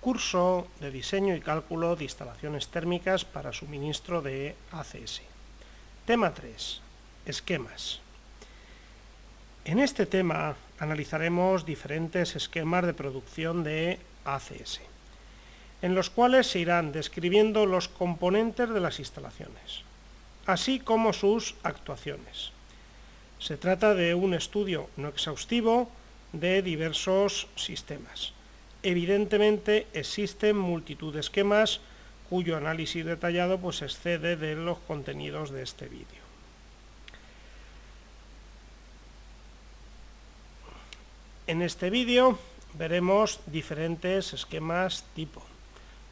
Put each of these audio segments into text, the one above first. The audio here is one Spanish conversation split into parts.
Curso de diseño y cálculo de instalaciones térmicas para suministro de ACS. Tema 3. Esquemas. En este tema analizaremos diferentes esquemas de producción de ACS, en los cuales se irán describiendo los componentes de las instalaciones, así como sus actuaciones. Se trata de un estudio no exhaustivo de diversos sistemas. Evidentemente existen multitud de esquemas cuyo análisis detallado excede de los contenidos de este vídeo. En este vídeo veremos diferentes esquemas tipo.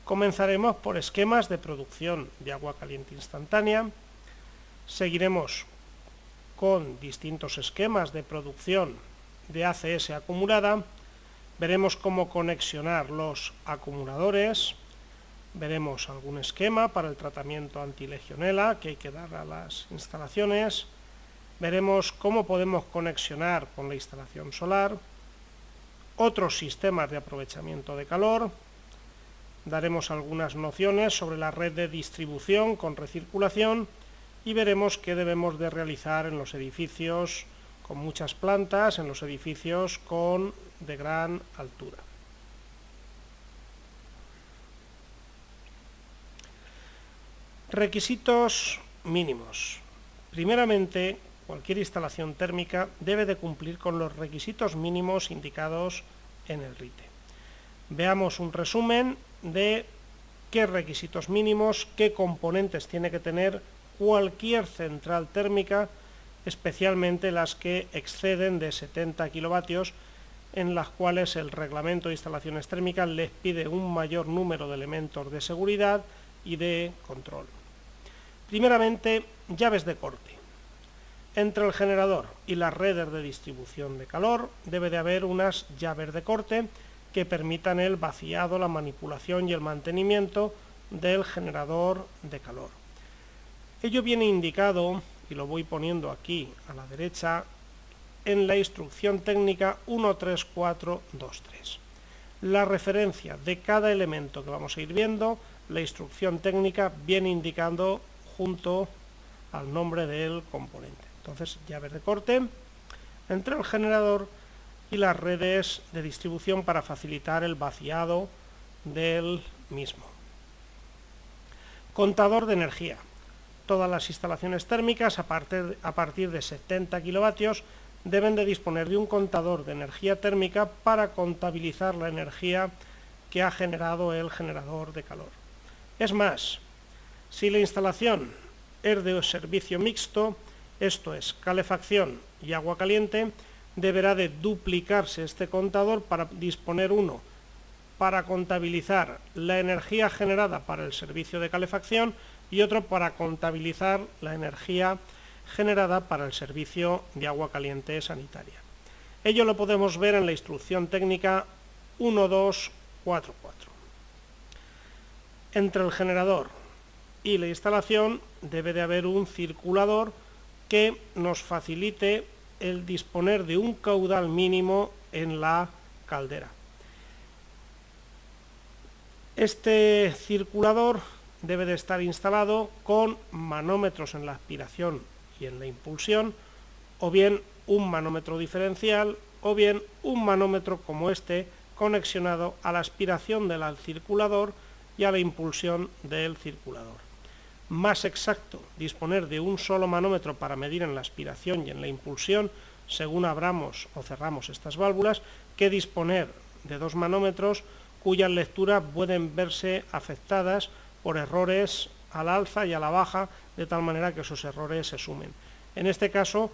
Comenzaremos por esquemas de producción de agua caliente instantánea. Seguiremos con distintos esquemas de producción de ACS acumulada. Veremos cómo conexionar los acumuladores. Veremos algún esquema para el tratamiento antilegionela que hay que dar a las instalaciones. Veremos cómo podemos conexionar con la instalación solar. Otros sistemas de aprovechamiento de calor. Daremos algunas nociones sobre la red de distribución con recirculación y veremos qué debemos de realizar en los edificios con muchas plantas, en los edificios de gran altura. Requisitos mínimos. Primeramente, cualquier instalación térmica debe de cumplir con los requisitos mínimos indicados en el RITE. Veamos un resumen de qué requisitos mínimos, qué componentes tiene que tener cualquier central térmica, especialmente las que exceden de 70 kilovatios, en las cuales el reglamento de instalaciones térmicas les pide un mayor número de elementos de seguridad y de control. Primeramente, llaves de corte. Entre el generador y las redes de distribución de calor debe de haber unas llaves de corte que permitan el vaciado, la manipulación y el mantenimiento del generador de calor. Ello viene indicado, y lo voy poniendo aquí a la derecha, en la instrucción técnica 13423. La referencia de cada elemento que vamos a ir viendo, la instrucción técnica viene indicando junto al nombre del componente. Entonces, llaves de corte entre el generador y las redes de distribución para facilitar el vaciado del mismo. Contador de energía. Todas las instalaciones térmicas a partir de 70 kilovatios deben de disponer de un contador de energía térmica para contabilizar la energía que ha generado el generador de calor. Es más, si la instalación es de servicio mixto, esto es calefacción y agua caliente, deberá de duplicarse este contador para disponer uno para contabilizar la energía generada para el servicio de calefacción y otro para contabilizar la energía generada para el servicio de agua caliente sanitaria. Ello lo podemos ver en la instrucción técnica 1244. Entre el generador y la instalación debe de haber un circulador que nos facilite el disponer de un caudal mínimo en la caldera. Este circulador debe de estar instalado con manómetros en la aspiración y en la impulsión, o bien un manómetro diferencial, o bien un manómetro como este conexionado a la aspiración del circulador y a la impulsión del circulador. Más exacto, disponer de un solo manómetro para medir en la aspiración y en la impulsión, según abramos o cerramos estas válvulas, que disponer de dos manómetros cuyas lecturas pueden verse afectadas por errores al alza y a la baja, de tal manera que esos errores se sumen. En este caso,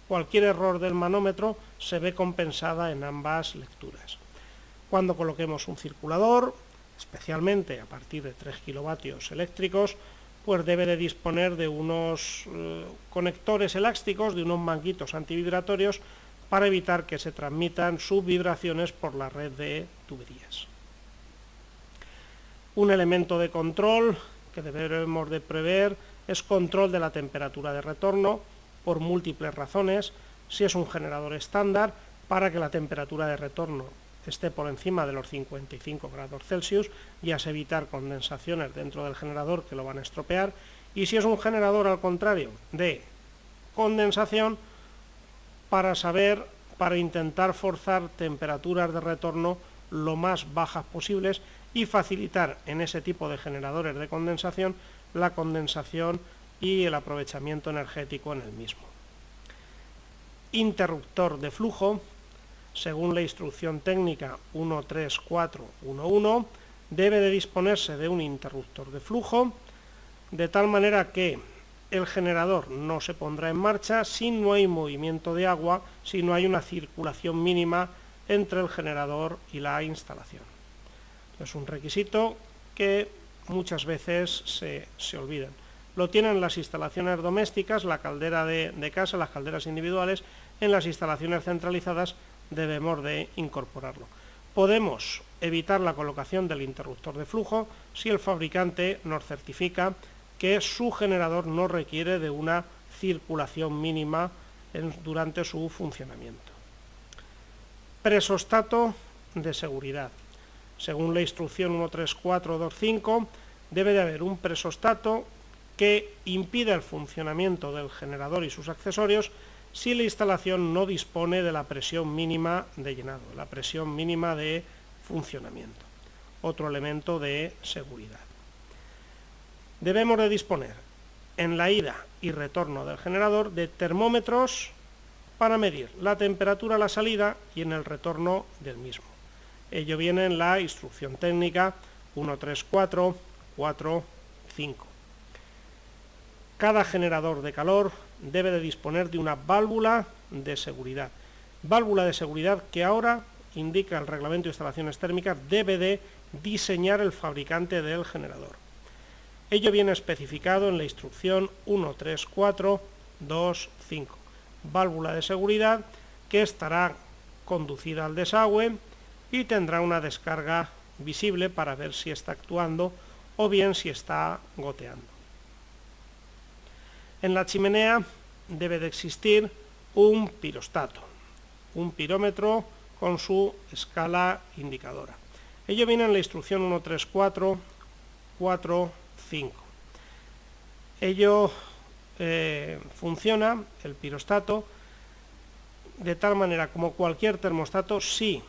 cualquier error del manómetro se ve compensada en ambas lecturas. Cuando coloquemos un circulador, especialmente a partir de 3 kilovatios eléctricos, pues debe de disponer de unos conectores elásticos, de unos manguitos antivibratorios, para evitar que se transmitan subvibraciones por la red de tuberías. Un elemento de control que debemos de prever es control de la temperatura de retorno por múltiples razones. Si es un generador estándar, para que la temperatura de retorno esté por encima de los 55 grados Celsius, ya es evitar condensaciones dentro del generador que lo van a estropear, y si es un generador al contrario de condensación, para intentar forzar temperaturas de retorno lo más bajas posibles y facilitar en ese tipo de generadores de condensación la condensación y el aprovechamiento energético en el mismo. Interruptor de flujo, según la instrucción técnica 13411, debe de disponerse de un interruptor de flujo de tal manera que el generador no se pondrá en marcha si no hay movimiento de agua, si no hay una circulación mínima entre el generador y la instalación. Es un requisito que muchas veces se olvidan. Lo tienen las instalaciones domésticas, la caldera de casa, las calderas individuales. En las instalaciones centralizadas debemos de incorporarlo. Podemos evitar la colocación del interruptor de flujo si el fabricante nos certifica que su generador no requiere de una circulación mínima durante su funcionamiento. Presostato de seguridad. Según la instrucción 13425, debe de haber un presostato que impida el funcionamiento del generador y sus accesorios si la instalación no dispone de la presión mínima de llenado, la presión mínima de funcionamiento. Otro elemento de seguridad. Debemos de disponer en la ida y retorno del generador de termómetros para medir la temperatura a la salida y en el retorno del mismo. Ello viene en la instrucción técnica 13445. Cada generador de calor debe de disponer de una válvula de seguridad. Válvula de seguridad que ahora, indica el reglamento de instalaciones térmicas, debe de diseñar el fabricante del generador. Ello viene especificado en la instrucción 13425. Válvula de seguridad que estará conducida al desagüe y tendrá una descarga visible para ver si está actuando o bien si está goteando. En la chimenea debe de existir un pirostato, un pirómetro con su escala indicadora. Ello viene en la instrucción 13445. Ello funciona, el pirostato, de tal manera como cualquier termostato, si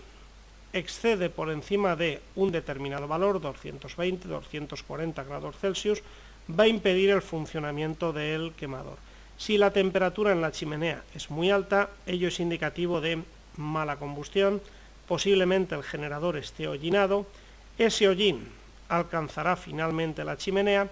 excede por encima de un determinado valor, 220, 240 grados Celsius, va a impedir el funcionamiento del quemador. Si la temperatura en la chimenea es muy alta, ello es indicativo de mala combustión, posiblemente el generador esté hollinado, ese hollín alcanzará finalmente la chimenea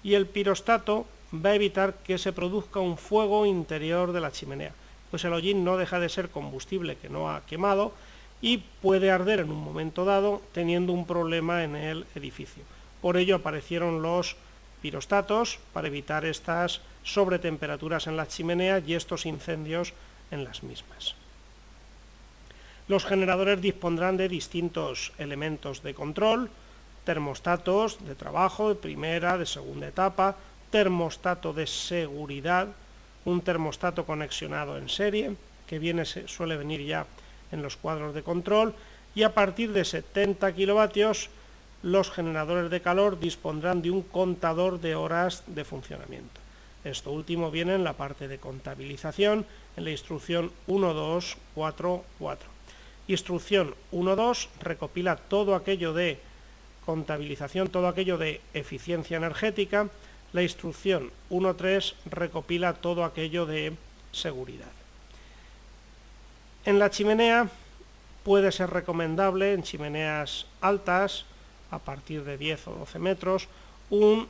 y el pirostato va a evitar que se produzca un fuego interior de la chimenea, pues el hollín no deja de ser combustible que no ha quemado y puede arder en un momento dado teniendo un problema en el edificio. Por ello aparecieron los pirostatos para evitar estas sobretemperaturas en las chimeneas y estos incendios en las mismas. Los generadores dispondrán de distintos elementos de control, termostatos de trabajo de primera, de segunda etapa, termostato de seguridad, un termostato conexionado en serie, que suele venir ya en los cuadros de control, y a partir de 70 kilovatios los generadores de calor dispondrán de un contador de horas de funcionamiento. Esto último viene en la parte de contabilización, en la instrucción 1244. Instrucción 1.2 recopila todo aquello de contabilización, todo aquello de eficiencia energética. La instrucción 1.3 recopila todo aquello de seguridad. En la chimenea puede ser recomendable, en chimeneas altas, a partir de 10 o 12 metros, un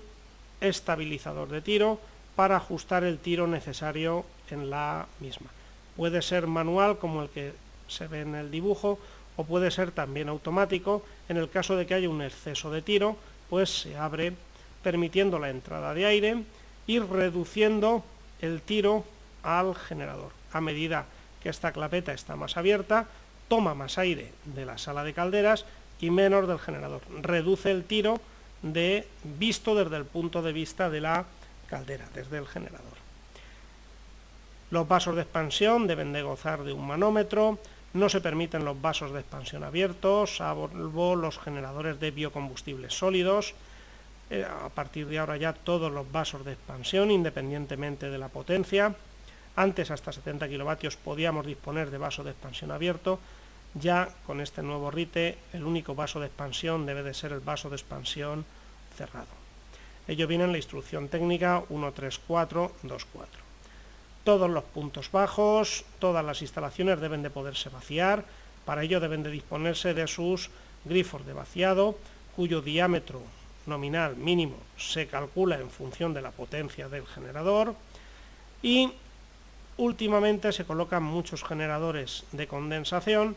estabilizador de tiro para ajustar el tiro necesario en la misma. Puede ser manual, como el que se ve en el dibujo, o puede ser también automático. En el caso de que haya un exceso de tiro, pues se abre permitiendo la entrada de aire y reduciendo el tiro al generador. A medida que esta clapeta está más abierta, toma más aire de la sala de calderas y menos del generador. Reduce el tiro visto desde el punto de vista de la caldera, desde el generador. Los vasos de expansión deben de gozar de un manómetro. No se permiten los vasos de expansión abiertos, salvo los generadores de biocombustibles sólidos. A partir de ahora ya todos los vasos de expansión, independientemente de la potencia. Antes hasta 70 kilovatios podíamos disponer de vaso de expansión abierto. Ya con este nuevo RITE el único vaso de expansión debe de ser el vaso de expansión cerrado. Ello viene en la instrucción técnica 13424. Todos los puntos bajos, todas las instalaciones deben de poderse vaciar. Para ello deben de disponerse de sus grifos de vaciado, cuyo diámetro nominal mínimo se calcula en función de la potencia del generador, y últimamente se colocan muchos generadores de condensación.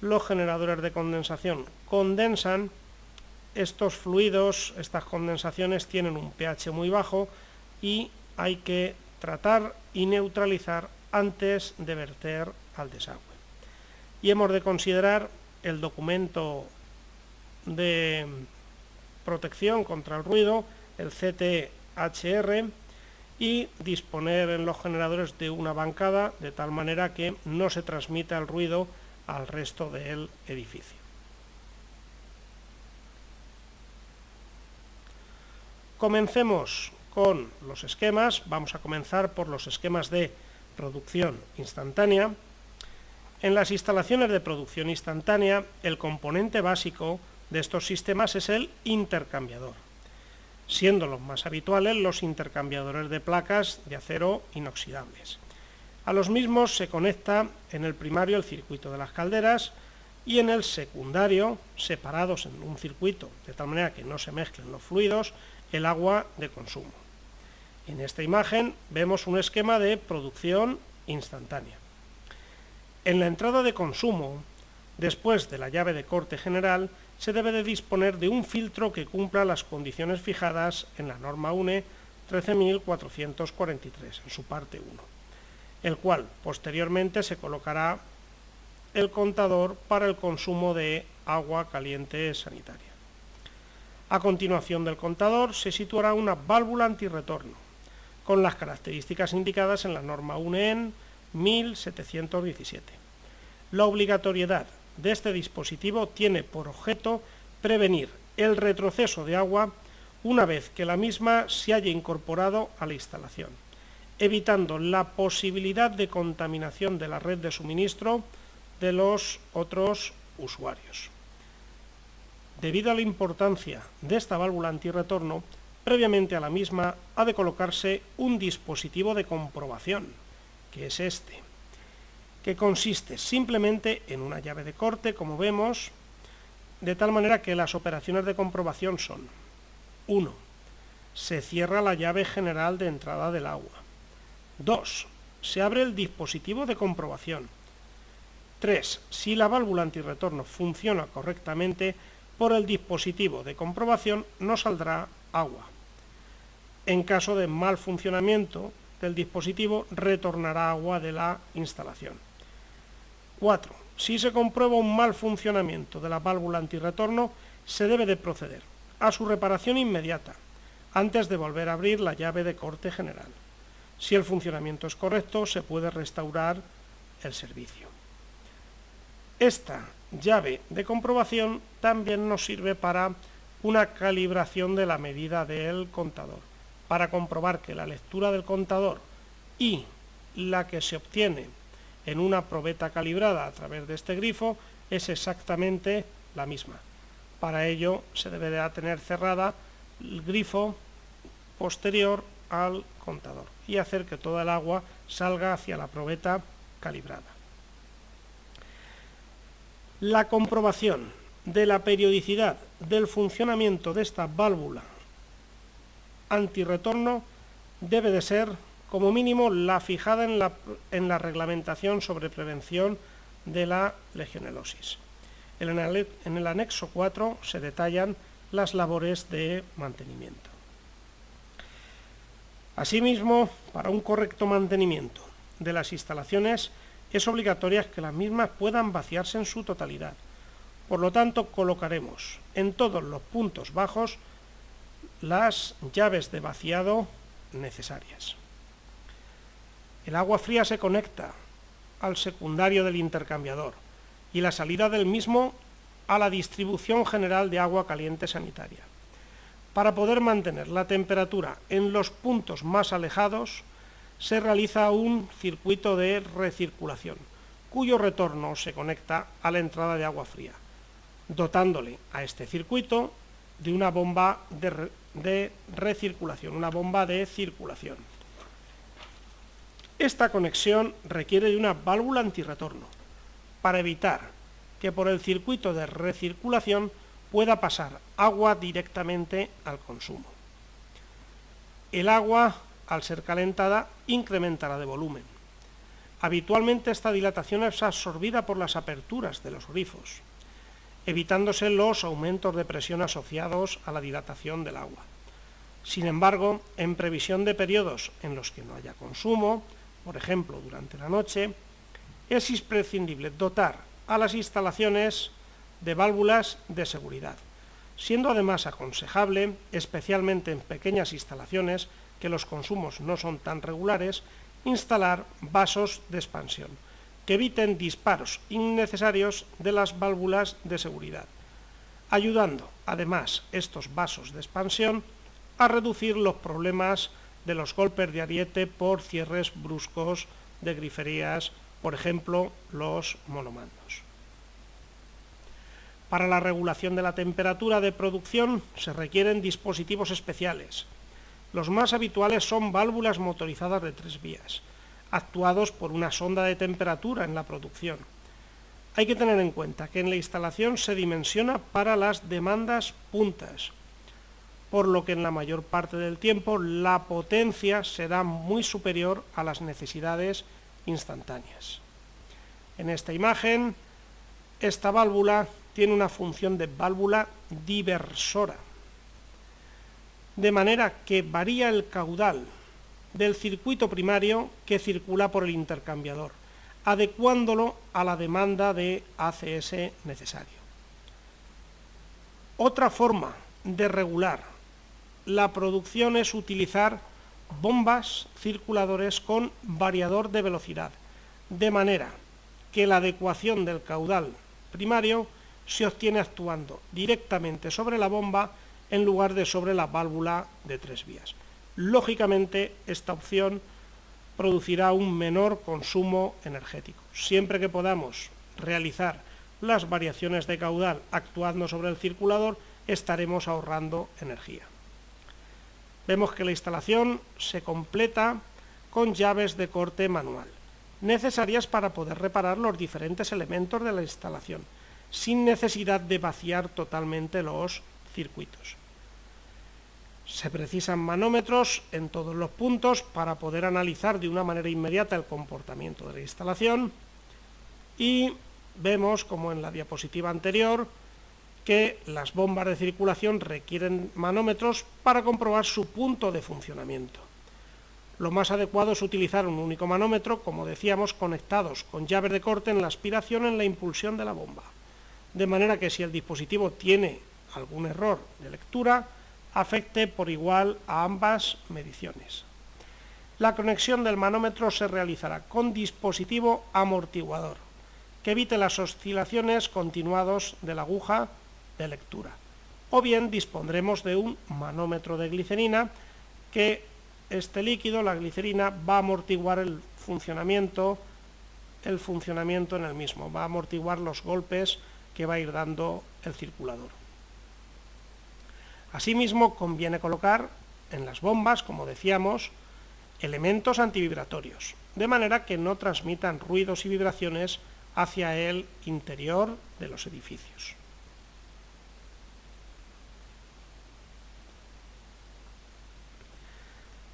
Los generadores de condensación condensan. Estos fluidos, estas condensaciones tienen un pH muy bajo y hay que tratar y neutralizar antes de verter al desagüe. Y hemos de considerar el documento de protección contra el ruido, el CTHR, y disponer en los generadores de una bancada de tal manera que no se transmita el ruido al resto del edificio. Comencemos con los esquemas. Vamos a comenzar por los esquemas de producción instantánea. En las instalaciones de producción instantánea, el componente básico de estos sistemas es el intercambiador, siendo los más habituales los intercambiadores de placas de acero inoxidables. A los mismos se conecta en el primario el circuito de las calderas y en el secundario, separados en un circuito de tal manera que no se mezclen los fluidos, el agua de consumo. En esta imagen vemos un esquema de producción instantánea. En la entrada de consumo, después de la llave de corte general, se debe de disponer de un filtro que cumpla las condiciones fijadas en la norma UNE 13.443, en su parte 1, el cual posteriormente se colocará el contador para el consumo de agua caliente sanitaria. A continuación del contador se situará una válvula antirretorno, con las características indicadas en la norma UNE 1717. La obligatoriedad de este dispositivo tiene por objeto prevenir el retroceso de agua una vez que la misma se haya incorporado a la instalación, evitando la posibilidad de contaminación de la red de suministro de los otros usuarios. Debido a la importancia de esta válvula antirretorno, previamente a la misma ha de colocarse un dispositivo de comprobación, que es este, que consiste simplemente en una llave de corte, como vemos, de tal manera que las operaciones de comprobación son: 1. Se cierra la llave general de entrada del agua. 2. Se abre el dispositivo de comprobación. 3. Si la válvula antirretorno funciona correctamente, por el dispositivo de comprobación no saldrá agua. En caso de mal funcionamiento del dispositivo, retornará agua de la instalación. 4. Si se comprueba un mal funcionamiento de la válvula antirretorno, se debe de proceder a su reparación inmediata, antes de volver a abrir la llave de corte general. Si el funcionamiento es correcto, se puede restaurar el servicio. Esta llave de comprobación también nos sirve para una calibración de la medida del contador, para comprobar que la lectura del contador y la que se obtiene en una probeta calibrada a través de este grifo es exactamente la misma. Para ello se debe de tener cerrada el grifo posterior al contador y hacer que toda el agua salga hacia la probeta calibrada. La comprobación de la periodicidad del funcionamiento de esta válvula antirretorno debe de ser, como mínimo, la fijada en la reglamentación sobre prevención de la legionelosis. En el anexo 4 se detallan las labores de mantenimiento. Asimismo, para un correcto mantenimiento de las instalaciones es obligatorio que las mismas puedan vaciarse en su totalidad. Por lo tanto, colocaremos en todos los puntos bajos las llaves de vaciado necesarias. El agua fría se conecta al secundario del intercambiador y la salida del mismo a la distribución general de agua caliente sanitaria. Para poder mantener la temperatura en los puntos más alejados, se realiza un circuito de recirculación, cuyo retorno se conecta a la entrada de agua fría, dotándole a este circuito de una bomba de recirculación, una bomba de circulación. Esta conexión requiere de una válvula antirretorno para evitar que por el circuito de recirculación pueda pasar agua directamente al consumo. El agua, al ser calentada, incrementará de volumen. Habitualmente esta dilatación es absorbida por las aperturas de los grifos, evitándose los aumentos de presión asociados a la dilatación del agua. Sin embargo, en previsión de periodos en los que no haya consumo, por ejemplo durante la noche, es imprescindible dotar a las instalaciones de válvulas de seguridad, siendo además aconsejable, especialmente en pequeñas instalaciones que los consumos no son tan regulares, instalar vasos de expansión que eviten disparos innecesarios de las válvulas de seguridad, ayudando además estos vasos de expansión a reducir los problemas de los golpes de ariete por cierres bruscos de griferías, por ejemplo los monomandos. Para la regulación de la temperatura de producción se requieren dispositivos especiales. Los más habituales son válvulas motorizadas de 3 vías, actuados por una sonda de temperatura en la producción. Hay que tener en cuenta que en la instalación se dimensiona para las demandas puntas, por lo que en la mayor parte del tiempo la potencia será muy superior a las necesidades instantáneas. En esta imagen, esta válvula tiene una función de válvula diversora, de manera que varía el caudal del circuito primario que circula por el intercambiador, adecuándolo a la demanda de ACS necesario. Otra forma de regular la producción es utilizar bombas circuladores con variador de velocidad, de manera que la adecuación del caudal primario se obtiene actuando directamente sobre la bomba en lugar de sobre la válvula de 3 vías. Lógicamente, esta opción producirá un menor consumo energético. Siempre que podamos realizar las variaciones de caudal actuando sobre el circulador, estaremos ahorrando energía. Vemos que la instalación se completa con llaves de corte manual, necesarias para poder reparar los diferentes elementos de la instalación, sin necesidad de vaciar totalmente los circuitos. Se precisan manómetros en todos los puntos para poder analizar de una manera inmediata el comportamiento de la instalación, y vemos, como en la diapositiva anterior, que las bombas de circulación requieren manómetros para comprobar su punto de funcionamiento. Lo más adecuado es utilizar un único manómetro, como decíamos, conectados con llaves de corte en la aspiración en la impulsión de la bomba, de manera que si el dispositivo tiene algún error de lectura, afecte por igual a ambas mediciones. La conexión del manómetro se realizará con dispositivo amortiguador, que evite las oscilaciones continuadas de la aguja de lectura. O bien dispondremos de un manómetro de glicerina, que este líquido, la glicerina, va a amortiguar el funcionamiento en el mismo, va a amortiguar los golpes que va a ir dando el circulador. Asimismo, conviene colocar en las bombas, como decíamos, elementos antivibratorios, de manera que no transmitan ruidos y vibraciones hacia el interior de los edificios.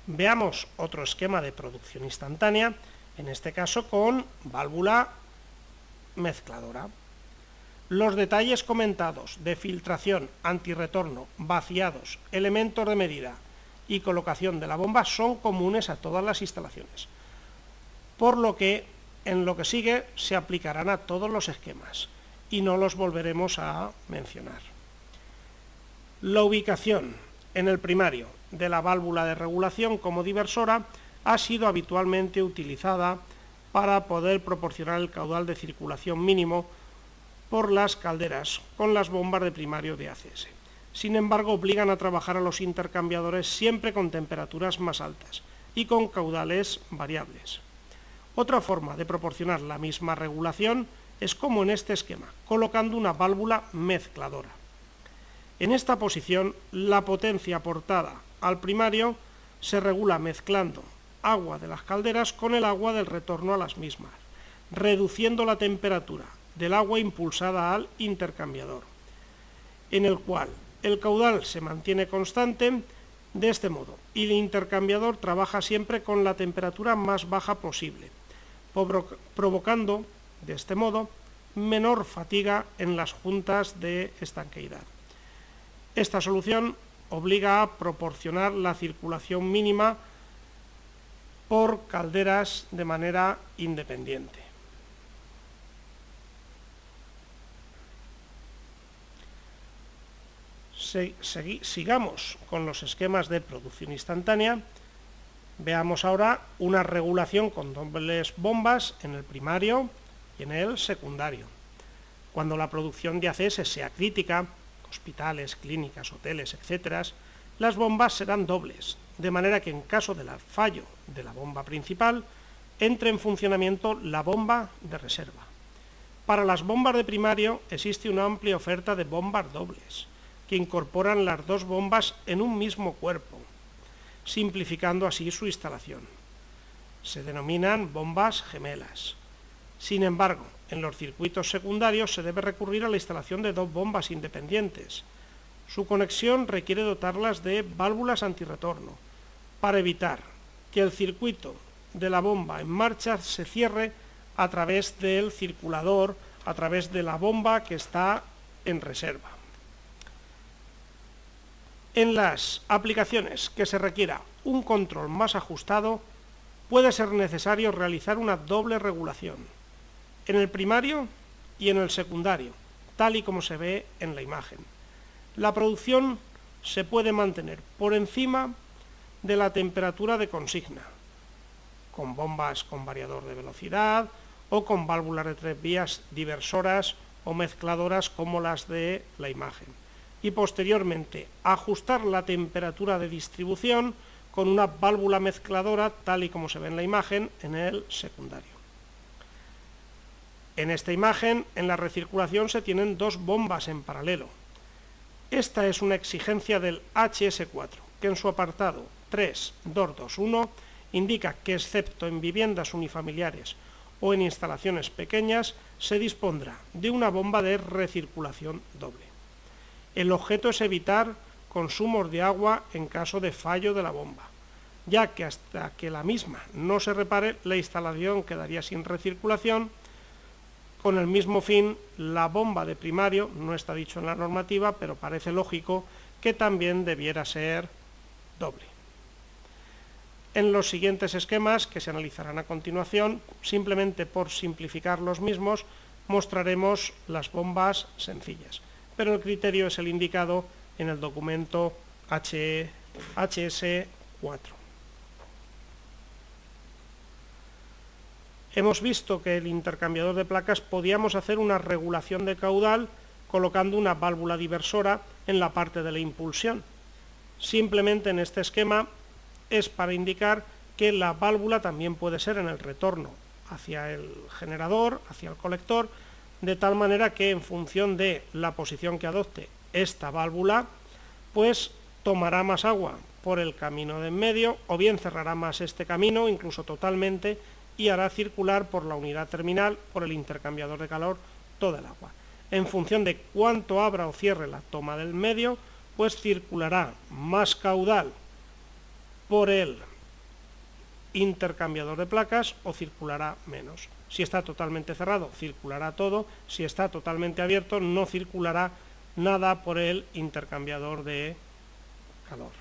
Veamos otro esquema de producción instantánea, en este caso con válvula mezcladora. Los detalles comentados de filtración, antirretorno, vaciados, elementos de medida y colocación de la bomba son comunes a todas las instalaciones, por lo que en lo que sigue se aplicarán a todos los esquemas y no los volveremos a mencionar. La ubicación en el primario de la válvula de regulación como diversora ha sido habitualmente utilizada para poder proporcionar el caudal de circulación mínimo por las calderas con las bombas de primario de ACS. Sin embargo, obligan a trabajar a los intercambiadores siempre con temperaturas más altas y con caudales variables. Otra forma de proporcionar la misma regulación es como en este esquema, colocando una válvula mezcladora. En esta posición, la potencia aportada al primario se regula mezclando agua de las calderas con el agua del retorno a las mismas, reduciendo la temperatura del agua impulsada al intercambiador, en el cual el caudal se mantiene constante de este modo y el intercambiador trabaja siempre con la temperatura más baja posible, provocando de este modo menor fatiga en las juntas de estanqueidad. Esta solución obliga a proporcionar la circulación mínima por calderas de manera independiente. Sigamos con los esquemas de producción instantánea. Veamos ahora una regulación con dobles bombas en el primario y en el secundario. Cuando la producción de ACS sea crítica, hospitales, clínicas, hoteles, etc., las bombas serán dobles, de manera que en caso del fallo de la bomba principal, entre en funcionamiento la bomba de reserva. Para las bombas de primario existe una amplia oferta de bombas dobles, que incorporan las dos bombas en un mismo cuerpo, simplificando así su instalación. Se denominan bombas gemelas. Sin embargo, en los circuitos secundarios se debe recurrir a la instalación de dos bombas independientes. Su conexión requiere dotarlas de válvulas antirretorno, para evitar que el circuito de la bomba en marcha se cierre a través del circulador, a través de la bomba que está en reserva. En las aplicaciones que se requiera un control más ajustado, puede ser necesario realizar una doble regulación, en el primario y en el secundario, tal y como se ve en la imagen. La producción se puede mantener por encima de la temperatura de consigna, con bombas con variador de velocidad o con válvulas de 3 vías diversoras o mezcladoras como las de la imagen, y posteriormente ajustar la temperatura de distribución con una válvula mezcladora tal y como se ve en la imagen en el secundario. En esta imagen, en la recirculación se tienen dos bombas en paralelo. Esta es una exigencia del HS4, que en su apartado 3.2.2.1 indica que excepto en viviendas unifamiliares o en instalaciones pequeñas, se dispondrá de una bomba de recirculación doble. El objeto es evitar consumos de agua en caso de fallo de la bomba, ya que hasta que la misma no se repare, la instalación quedaría sin recirculación. Con el mismo fin, la bomba de primario, no está dicho en la normativa, pero parece lógico que también debiera ser doble. En los siguientes esquemas, que se analizarán a continuación, simplemente por simplificar los mismos, mostraremos las bombas sencillas, pero el criterio es el indicado en el documento HS4. Hemos visto que el intercambiador de placas podíamos hacer una regulación de caudal colocando una válvula diversora en la parte de la impulsión. Simplemente en este esquema es para indicar que la válvula también puede ser en el retorno hacia el generador, hacia el colector, de tal manera que en función de la posición que adopte esta válvula, pues tomará más agua por el camino de en medio o bien cerrará más este camino, incluso totalmente, y hará circular por la unidad terminal, por el intercambiador de calor, toda el agua. En función de cuánto abra o cierre la toma del medio, pues circulará más caudal por el intercambiador de placas o circulará menos. Si está totalmente cerrado, circulará todo. Si está totalmente abierto, no circulará nada por el intercambiador de calor.